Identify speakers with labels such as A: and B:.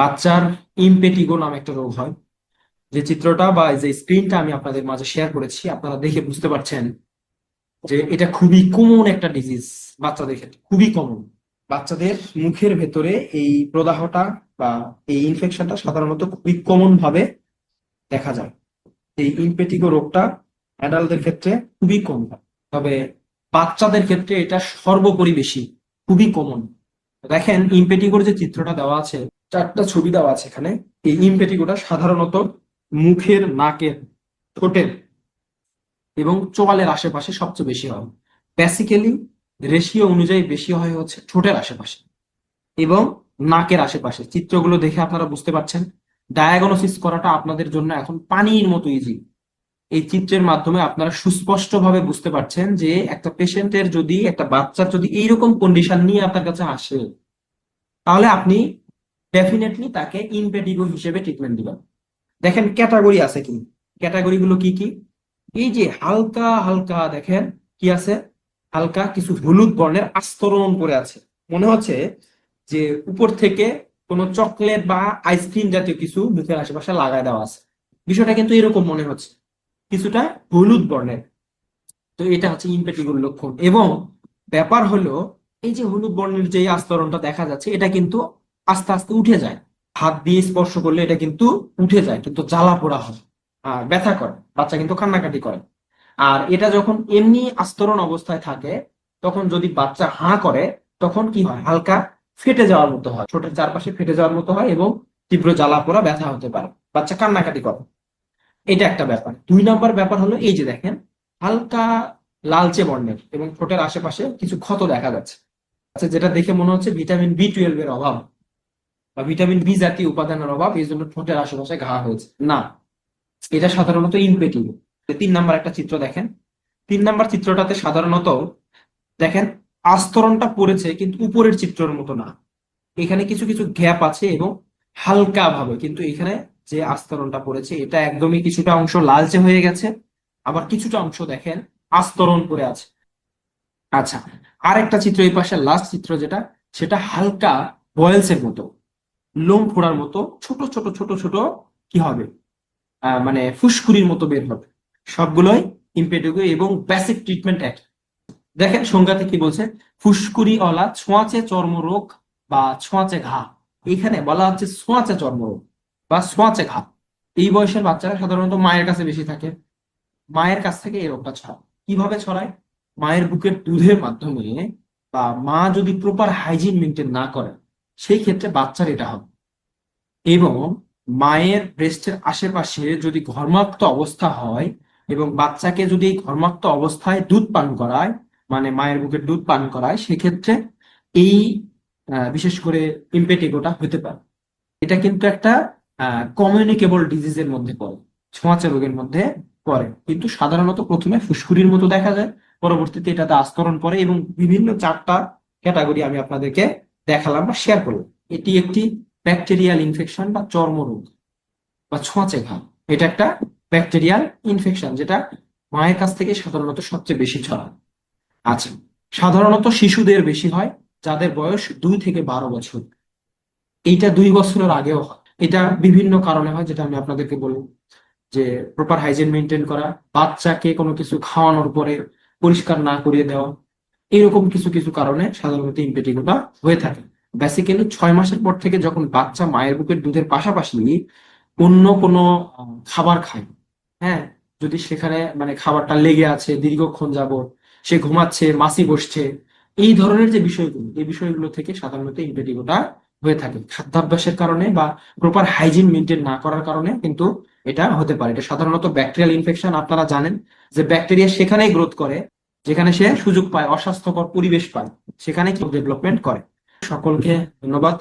A: বাচ্চার ইমপেটিগো নামে একটা রোগ হয়। যে চিত্রটা বা যে স্ক্রিনটা আমি আপনাদের মাঝে শেয়ার করেছি, আপনারা দেখে বুঝতে পারছেন যে এটা খুবই কমন একটা ডিজিজ। বাচ্চাদের ক্ষেত্রে খুবই কমন। বাচ্চাদের মুখের ভেতরে এই প্রদাহটা বা এই ইনফেকশনটা সাধারণত খুবই কমন ভাবে দেখা যায়। এই ইমপেটিগো রোগটা অ্যাডাল্টদের ক্ষেত্রে খুবই কম হয়, তবে বাচ্চাদের ক্ষেত্রে এটা সর্বোপরি বেশি, খুবই কমন। দেখেন ইমপেটিগোর যে চিত্রটা দেওয়া আছে, চারটা ছবি দেওয়া আছে এখানে। এই ইমপেটিগোটা সাধারণত মুখের, নাকের, ঠোঁটের এবং চোয়ালের আশেপাশে সবচেয়ে বেশি হয়। বেসিক্যালি রেশিও অনুযায়ী বেশি হয় হচ্ছে ঠোঁটের আশেপাশে এবং নাকের আশেপাশে। চিত্রগুলো দেখে আপনারা বুঝতে পারছেন, ডায়াগনোসিস করাটা আপনাদের জন্য এখন পানির মতো ইজি। এই চিত্রের মাধ্যমে আপনারা সুস্পষ্টভাবে বুঝতে পারছেন যে একটা পেশেন্টের যদি, একটা বাচ্চার যদি এইরকম কন্ডিশন নিয়ে আপনার কাছে আসে, তাহলে আপনি ডেফিনেটলি তাকে ইমপেটিগো হিসেবে ট্রিটমেন্ট দিবেন। দেখেন ক্যাটাগরি আছে কি, ক্যাটাগরি গুলো কি কি। এই যে হালকা হালকা দেখেন কি আছে, হালকা কিছু হলুদ বর্ণের আস্তরণ করে আছে। মনে হচ্ছে যে উপর থেকে কোনো চকলেট বা আইসক্রিম জাতীয় কিছু মুখের আশেপাশে লাগায় দেওয়া আছে। বিষয়টা কিন্তু এরকম মনে হচ্ছে, কিছুটা হলুদ বর্ণের। তো এটা হচ্ছে ইমপেটিগোর লক্ষণ। এবং ব্যাপার হলো, এই যে হলুদ বর্ণের যে আস্তরণটা দেখা যাচ্ছে, এটা কিন্তু আস্তে আস্তে উঠে যায়। হাত দিয়ে স্পর্শ করলে এটা কিন্তু উঠে যায়, কিন্তু জ্বালা পোড়া হয় আর ব্যথা করে, বাচ্চা কিন্তু কান্নাকাটি করে। আর এটা যখন এমনি আস্তরণ অবস্থায় থাকে, তখন যদি বাচ্চা হাঁ করে, তখন কি হয়, হালকা ফেটে যাওয়ার মতো হয়, ঠোঁটের চারপাশে ফেটে যাওয়ার মতো হয় এবং তীব্র জ্বালা পোড়া ব্যথা হতে পারে, বাচ্চা কান্নাকাটি করে। এটা একটা ব্যাপার। দুই নম্বর ব্যাপার হলো, এই যে দেখেন হালকা লালচে বর্ণের এবং ঠোঁটের আশেপাশে কিছু ক্ষত দেখা যাচ্ছে। আচ্ছা, যেটা দেখে মনে হচ্ছে ভিটামিন বি 12 এর অভাব বা ভিটামিন বি জাতীয় উপাদানের অভাব, এই জন্য ঠোঁটের আশেপাশে ঘা হয়েছে না। এটা সাধারণত ইনপেটিগো। 3 নাম্বার একটা চিত্র দেখেন। 3 নাম্বার চিত্রটাতে সাধারণত দেখেন আস্তরণটা পড়েছে, কিন্তু উপরের চিত্রের মতো না। এখানে কিছু কিছু গ্যাপ আছে এবং হালকা ভাবে, কিন্তু এখানে যে আস্তরণটা পড়েছে এটা একদমই কিছুটা অংশ লালচে হয়ে গেছে, আবার কিছুটা অংশ দেখেন আস্তরণ পড়ে আছে। আচ্ছা, আর একটা চিত্র, এই পাশে লাস্ট চিত্র যেটা, সেটা হালকা বয়েলস এর মতো, লোম ফোড়ার মতো ছোট ছোট ছোট ছোট কি হবে, মানে ফুসকুড়ির মতো বের হবে। সবগুলোই ইম্পেটিগো এবং বেসিক ট্রিটমেন্ট এক। দেখেন সংজ্ঞাতে কি বলছে, ফুসকুড়িওয়ালা ছোঁয়াচে চর্মরোগ বা ছোঁয়াচে ঘা। এখানে বলা হচ্ছে ছোঁয়াচে চর্মরোগ বা ছোঁয়াচে ঘা। এই বয়সের বাচ্চারা সাধারণত মায়ের কাছে বেশি থাকে, মায়ের কাছ থেকে এই রোগটা ছড়ায়। কিভাবে ছড়ায়? মায়ের বুকের দুধের মাধ্যমে, বা মা যদি প্রপার হাইজিন মেনটেন না করে, সেই ক্ষেত্রে বাচ্চার এটা হবে। এবং মায়ের ব্রেস্টের আশেপাশে যদি ঘর্মাক্ত অবস্থা হয় এবং বাচ্চাকে যদি এই ঘর্মাক্ত অবস্থায় দুধ পান করায়, মানে মায়ের বুকের দুধ পান করায়, সেক্ষেত্রে এই বিশেষ করে ইম্পেটিগোটা হতে পারে। এটা কিন্তু একটা কমিউনিকেবল ডিজিজের মধ্যে পড়ে, ছোঁয়াচে রোগের মধ্যে পড়ে। কিন্তু সাধারণত প্রথমে ফুসকুড়ির মতো দেখা যায়, পরবর্তীতে এটাতে আস্তরণ পড়ে এবং বিভিন্ন চারটা ক্যাটাগরি আমি আপনাদেরকে দেখালাম বা শেয়ার করলাম। এটি একটি ব্যাকটেরিয়াল ইনফেকশন বা চর্মরোগ বা ছোঁয়াচে ঘা। এটা একটা ব্যাকটেরিয়াল ইনফেকশন, যেটা মায়ের কাছ থেকে সাধারণত সবচেয়ে বেশি ছড়ায়। আচ্ছা, সাধারণত শিশুদের বেশি হয়, যাদের বয়স 2 থেকে 12 বছর। এইটা 2 বছরের আগেও হয়। এটা বিভিন্ন কারণে হয়, যেটা আমি আপনাদেরকে বলবো, যে প্রপার হাইজিন মেনটেন করা, বাচ্চাকে কোনো কিছু খাওয়ানোর পরে পরিষ্কার না করিয়ে দেওয়া, এরকম কিছু কিছু কারণে সাধারণত ইনফেক্টিভটা হয়ে থাকে। বেসিক্যালি 6 মাসের পর থেকে যখন বাচ্চা মায়ের বুকের দুধের পাশাপাশি অন্য কোনো খাবার খায়, হ্যাঁ, যদি সেখানে মানে খাবারটা লেগে আছে দীর্ঘক্ষণ যাবত, সে ঘুমাচ্ছে, মাছি বসছে, এই ধরনের যে বিষয়গুলো, এই বিষয়গুলো থেকে সাধারণত ইনফেক্টিভটা হয়ে থাকে। খাদ্যাভ্যাসের কারণে বা প্রপার হাইজিন মেনটেন না করার কারণে কিন্তু এটা হতে পারে। এটা সাধারণত ব্যাকটেরিয়াল ইনফেকশন। আপনারা জানেন যে ব্যাকটেরিয়া সেখানেই গ্রোথ করে যেখানে সে সুযোগ পায়, অস্বাস্থ্যকর পরিবেশ পায়, সেখানে কি ডেভেলপমেন্ট করে। সকলকে ধন্যবাদ।